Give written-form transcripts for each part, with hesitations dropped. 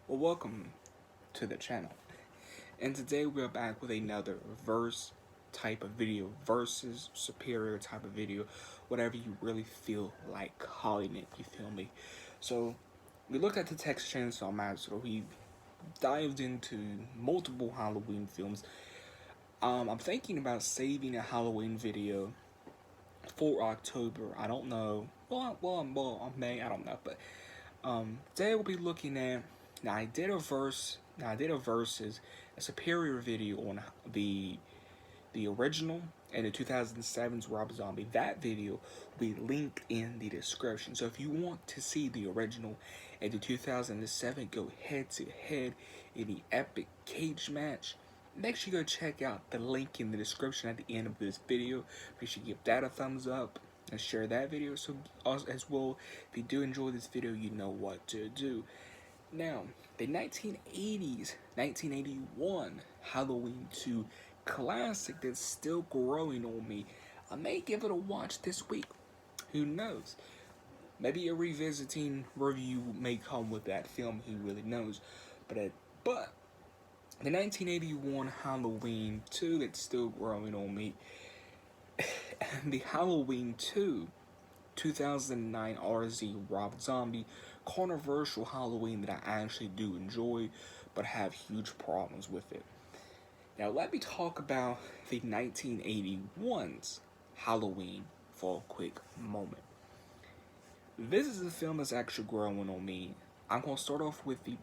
Well, welcome to the channel. And today we're back with another verse type of video, versus superior type of video, whatever you really feel like calling it, you feel me? So, we looked at the Texas Chainsaw Massacre, we dived into multiple Halloween films. I'm thinking about saving a Halloween video for October. I don't know. Well, May, I don't know, but today we'll be looking at. Now I did a versus a superior video on the original and the 2007's Rob Zombie. That video will be linked in the description. So if you want to see the original and the 2007 go head to head in the epic cage match, make sure you go check out the link in the description at the end of this video. Make sure you give that a thumbs up and share that video so as well. If you do enjoy this video, you know what to do. Now, the 1980s, 1981 Halloween 2 classic that's still growing on me. I may give it a watch this week. Who knows? Maybe a revisiting review may come with that film. Who really knows? But the 1981 Halloween 2 that's still growing on me, and the Halloween 2 2009 RZ Rob Zombie, controversial Halloween that I actually do enjoy, but have huge problems with it. Now let me talk about the 1981's Halloween for a quick moment. This is a film that's actually growing on me. I'm going to start off with the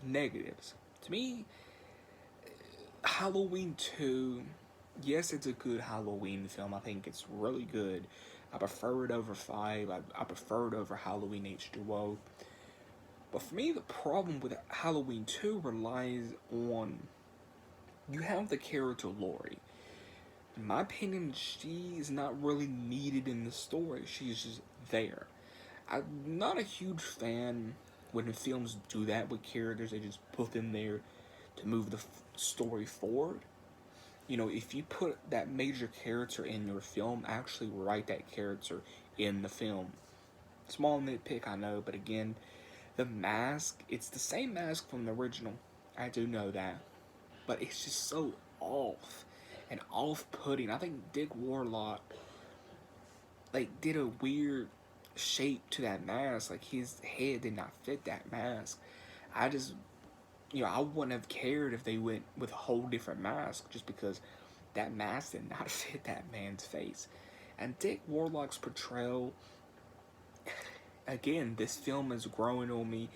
negatives. To me, Halloween 2, yes, it's a good Halloween film. I think it's really good. I prefer it over 5. I prefer it over Halloween H2O. But for me, the problem with Halloween 2 relies on, you have the character Laurie. In my opinion, she is not really needed in the story. She's just there. I'm not a huge fan when the films do that with characters. They just put them there to move the story forward. You know, if you put that major character in your film, actually write that character in the film. Small nitpick, I know, but again, the mask, it's the same mask from the original. I do know that. But it's just so off and off-putting. I think Dick Warlock, like, did a weird shape to that mask. Like, his head did not fit that mask. I just, I wouldn't have cared if they went with a whole different mask, just because that mask did not fit that man's face. And Dick Warlock's portrayal, again, this film is growing on me,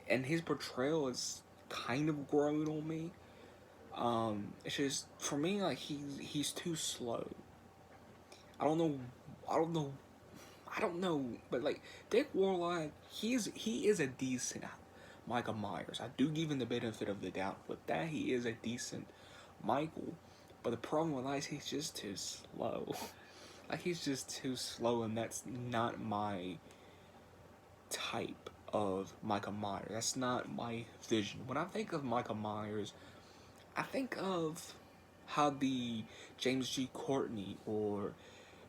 and his portrayal is kind of growing on me. It's just, for me, like, he's too slow. I don't know, but like, Dick Warlock, he is a decent Michael Myers. I do give him the benefit of the doubt with that. He is a decent Michael, but the problem with Ice, he's just too slow. Like, he's just too slow, and that's not my type of Michael Myers. That's not my vision. When I think of Michael Myers, I think of how the James G. Courtney or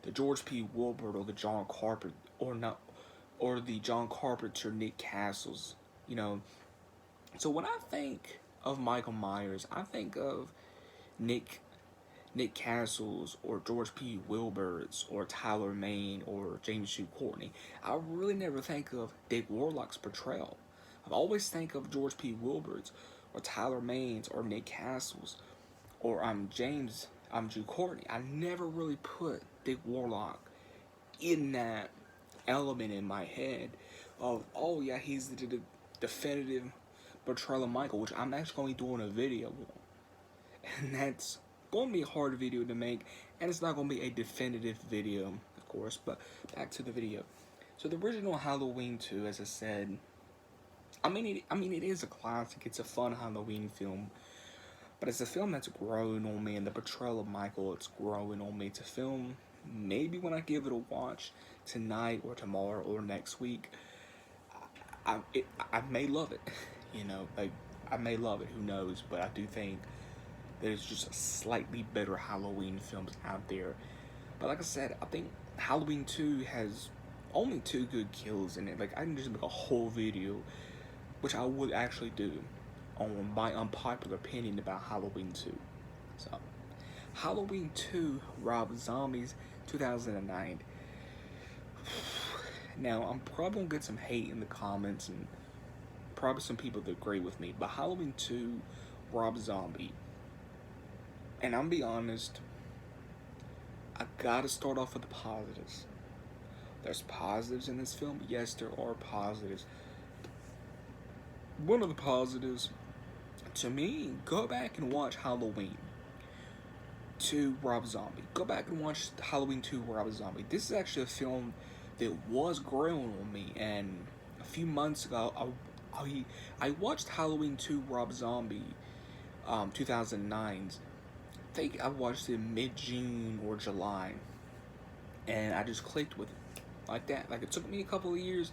the George P. Wilbur or the John Carpenter or the John Carpenter Nick Castles, So when I think of Michael Myers, I think of Nick Castles or George P. Wilbur's or Tyler Mane or James G. Courtney. I really never think of Dick Warlock's portrayal. I always think of George P. Wilbur's or Tyler Mane's or Nick Castles or James G. Courtney. I never really put Dick Warlock in that element in my head of, oh yeah, he's the definitive portrayal of Michael, which I'm actually doing a video on. And that's going to be a hard video to make, and it's not going to be a definitive video, of course, but back to the video. So the original Halloween 2, as I said, I mean it is a classic. It's a fun Halloween film, but it's a film that's growing on me, and the portrayal of Michael, it's growing on me. It's a film, maybe when I give it a watch tonight or tomorrow or next week, I may love it, like, I may love it, who knows, but I do think there's just slightly better Halloween films out there. But like I said, I think Halloween 2 has only 2 good kills in it. Like, I can just make a whole video which I would actually do on my unpopular opinion about Halloween 2. So, Halloween 2, Rob Zombie's 2009. Now, I'm probably gonna get some hate in the comments and probably some people that agree with me, but Halloween 2, Rob Zombie, and I'm gonna be honest, I gotta start off with the positives. There's positives in this film. Yes, there are positives. One of the positives, to me, go back and watch Halloween 2 Rob Zombie. Go back and watch Halloween 2 Rob Zombie. This is actually a film that was growing on me, and a few months ago, I watched Halloween 2 Rob Zombie 2009. I think I watched it mid-June or July, and I just clicked with it like that. Like, it took me a couple of years,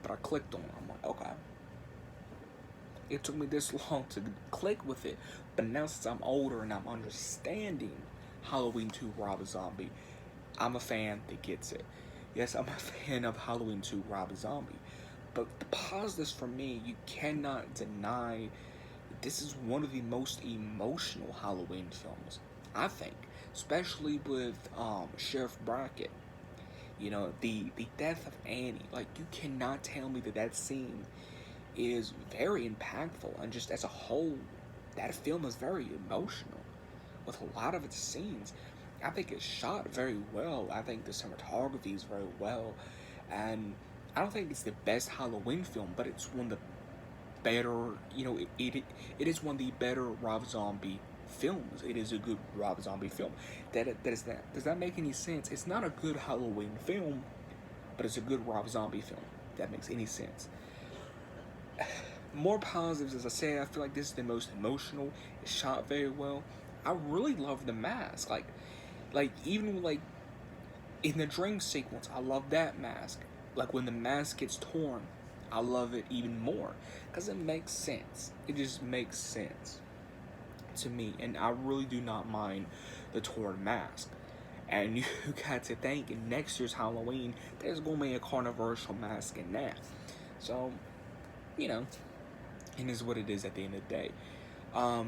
but I clicked on it. I'm like, okay. It took me this long to click with it, but now since I'm older and I'm understanding Halloween 2 Rob Zombie, I'm a fan that gets it. Yes, I'm a fan of Halloween 2 Rob Zombie, but the positives for me, you cannot deny this is one of the most emotional Halloween films, I think, especially with Sheriff Brackett. You know, the death of Annie. Like, you cannot tell me that scene is very impactful, and just as a whole, that film is very emotional with a lot of its scenes. I think it's shot very well. I think the cinematography is very well, and I don't think it's the best Halloween film, but it's one of the better, you know, it is one of the better Rob Zombie films. It is a good Rob Zombie film. Does that make any sense? It's not a good Halloween film, but it's a good Rob Zombie film. If that makes any sense. More positives, as I said, I feel like this is the most emotional. It's shot very well. I really love the mask. Like even like in the dream sequence, I love that mask. Like when the mask gets torn, I love it even more because it makes sense. It just makes sense to me, and I really do not mind the torn mask. And you got to think in next year's Halloween, there's gonna be a controversial mask in that. So, you know, it is what it is at the end of the day. I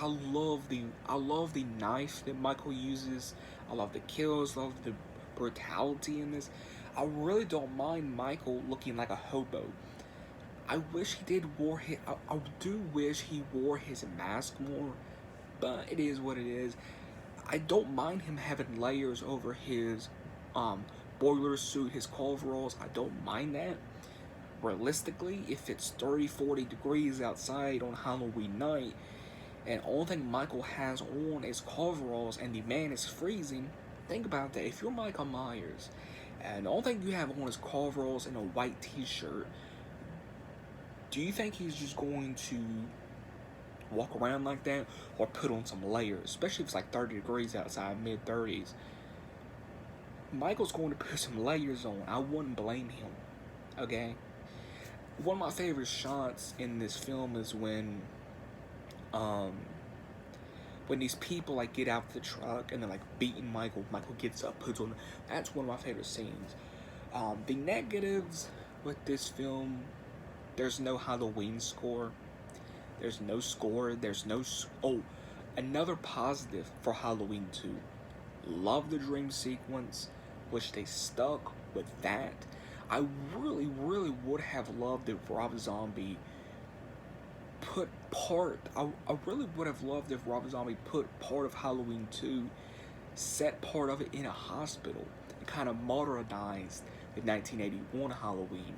love the knife that Michael uses. I love the kills. Love the brutality in this. I really don't mind Michael looking like a hobo. I wish he did wore his. I do wish he wore his mask more, but it is what it is. I don't mind him having layers over his boiler suit, his coveralls. I don't mind that. Realistically, if it's 30-40 degrees outside on Halloween night, and all thing Michael has on is coveralls and the man is freezing, think about that. If you're Michael Myers, and all thing you have on is coveralls and a white t-shirt, do you think he's just going to walk around like that, or put on some layers, especially if it's like 30 degrees outside, mid-30s? Michael's going to put some layers on. I wouldn't blame him, okay? One of my favorite shots in this film is when these people like get out of the truck and they're like beating Michael. Michael gets up, puts on. That's one of my favorite scenes. The negatives with this film: there's no Halloween score. There's no score. There's no. Oh, another positive for Halloween 2. Love the dream sequence, which they stuck with that. I really, really would have loved if Rob Zombie put part. I really would have loved if Rob Zombie put part of Halloween 2, set part of it in a hospital, and kind of modernized the 1981 Halloween.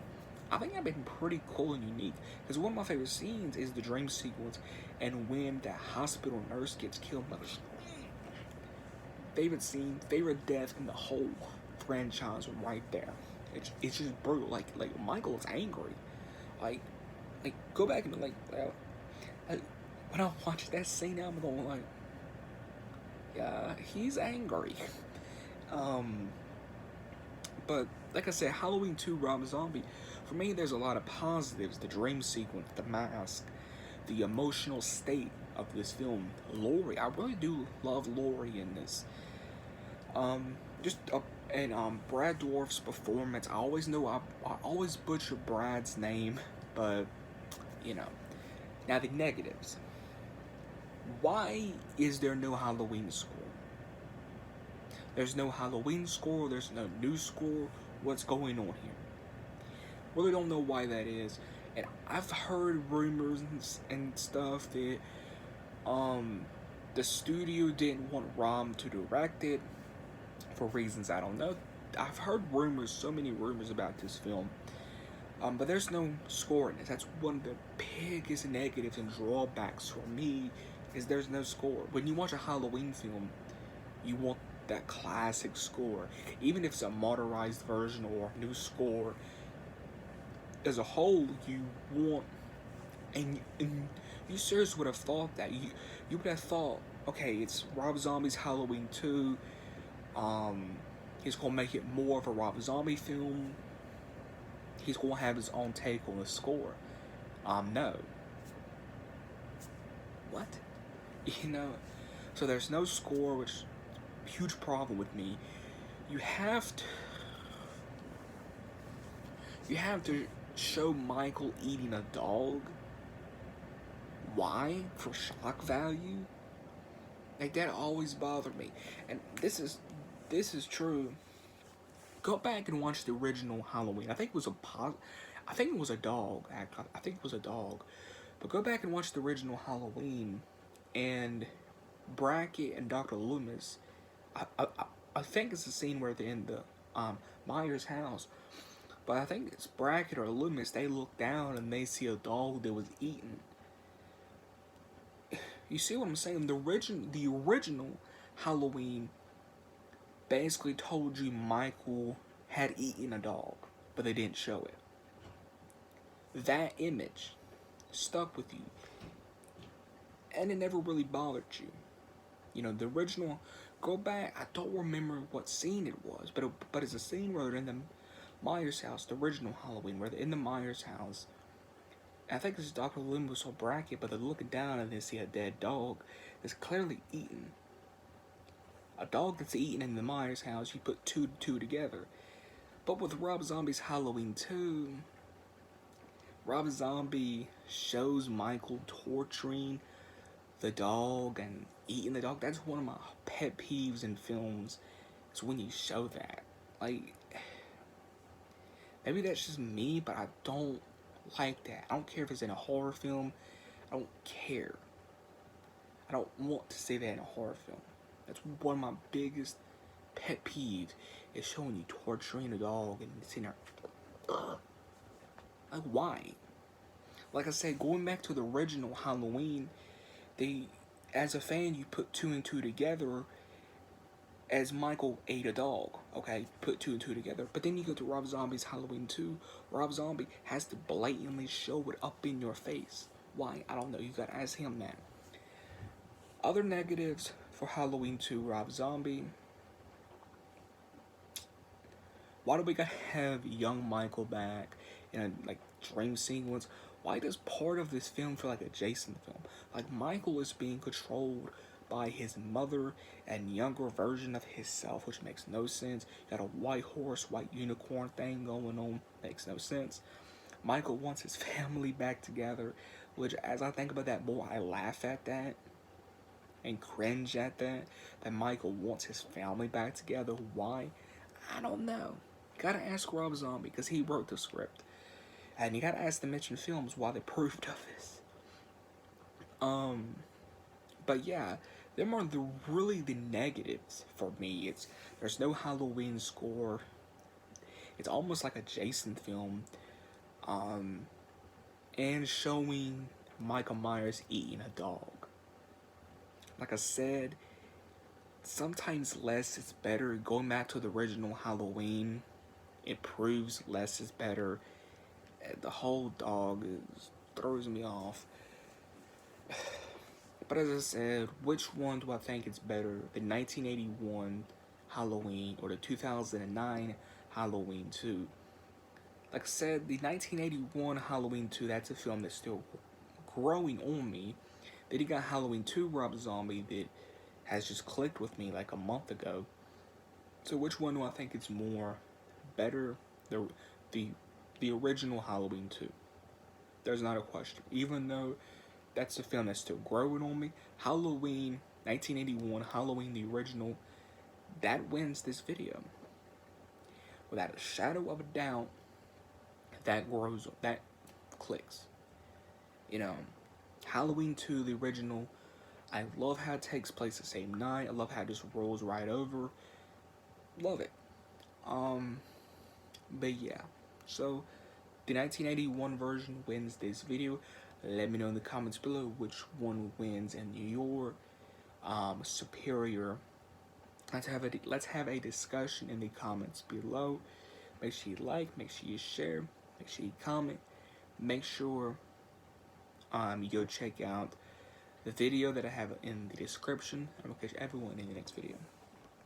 I think that'd been pretty cool and unique. Because one of my favorite scenes is the dream sequence, and when the hospital nurse gets killed. Favorite scene, favorite death in the whole franchise right there. It's just brutal. Like Michael is angry. Like go back and like when I watch that scene, I'm going like, yeah, he's angry. But like I said, Halloween 2 Rob Zombie, for me, there's a lot of positives. The dream sequence, the mask, the emotional state of this film. Laurie, I really do love Laurie in this. Brad Dourif's performance. I always butcher Brad's name, but you know. Now the negatives. Why is there no Halloween score? There's no Halloween score, there's no new score. What's going on here? Really don't know why that is. And I've heard rumors and stuff that the studio didn't want Rom to direct it for reasons I don't know. I've heard rumors, so many rumors about this film. But there's no score in this. That's one of the biggest negatives and drawbacks for me, is there's no score. When you watch a Halloween film, you want that classic score. Even if it's a modernized version or a new score, as a whole, you want, and you seriously would have thought that. You would have thought, okay, it's Rob Zombie's Halloween 2, he's gonna make it more of a Rob Zombie film, he's gonna have his own take on the score. No. What? You know, so there's no score, which is a huge problem with me. You have to show Michael eating a dog. Why? For shock value? Like, that always bothered me. And this is true. Go back and watch the original Halloween. I think it was a dog. I think it was a dog. But go back and watch the original Halloween, and Brackett and Dr. Loomis. I think it's the scene where they're in the Myers house. But I think it's Brackett or Loomis. They look down and they see a dog that was eaten. You see what I'm saying? The original Halloween basically told you Michael had eaten a dog, but they didn't show it. That image stuck with you, and it never really bothered you. You know, the original, go back, I don't remember what scene it was, but it's a scene where they're in the Myers house, the original Halloween, where they're in the Myers house. I think it's Dr. Loomis or Brackett, but they're looking down and they see a dead dog that's clearly eaten. A dog that's eaten in the Myers house, you put two to two together. But with Rob Zombie's Halloween 2, Rob Zombie shows Michael torturing the dog and eating the dog. That's one of my pet peeves in films, is when you show that. Like, maybe that's just me, but I don't like that. I don't care if it's in a horror film. I don't care. I don't want to see that in a horror film. That's one of my biggest pet peeves, is showing you torturing a dog and sitting there. Like, why? Like I said, going back to the original Halloween, as a fan, you put two and two together as Michael ate a dog, okay? Put two and two together. But then you go to Rob Zombie's Halloween 2, Rob Zombie has to blatantly show it up in your face. Why? I don't know. You gotta ask him that. Other negatives for Halloween 2, Rob Zombie. Why do we gotta have young Michael back in a, like, dream sequence? Why does part of this film feel like a Jason film? Like, Michael is being controlled by his mother and younger version of himself, which makes no sense. You got a white horse, white unicorn thing going on, makes no sense. Michael wants his family back together, which, as I think about that more, I laugh at that and cringe at that Michael wants his family back together. Why? I don't know. You gotta ask Rob Zombie, because he wrote the script. And you gotta ask the Mitchum Films why they approved of this. But yeah, them are really the negatives for me. There's no Halloween score. It's almost like a Jason film. And showing Michael Myers eating a dog. Like I said, sometimes less is better. Going back to the original Halloween, it proves less is better. The whole dog throws me off. But as I said, which one do I think is better? The 1981 Halloween or the 2009 Halloween 2? Like I said, the 1981 Halloween 2, that's a film that's still growing on me. Then you got Halloween 2 Rob Zombie that has just clicked with me like a month ago. So which one do I think is more better? The original Halloween 2. There's not a question. Even though that's a film that's still growing on me, Halloween 1981, Halloween the original, that wins this video. Without a shadow of a doubt, that grows, that clicks. You know, Halloween 2, the original, I love how it takes place the same night. I love how it just rolls right over. Love it. But yeah, so the 1981 version wins this video. Let me know in the comments below which one wins in your superior. Let's have a discussion in the comments below. Make sure you like, make sure you share, make sure you comment, make sure you go check out the video that I have in the description. And I'll catch everyone in the next video.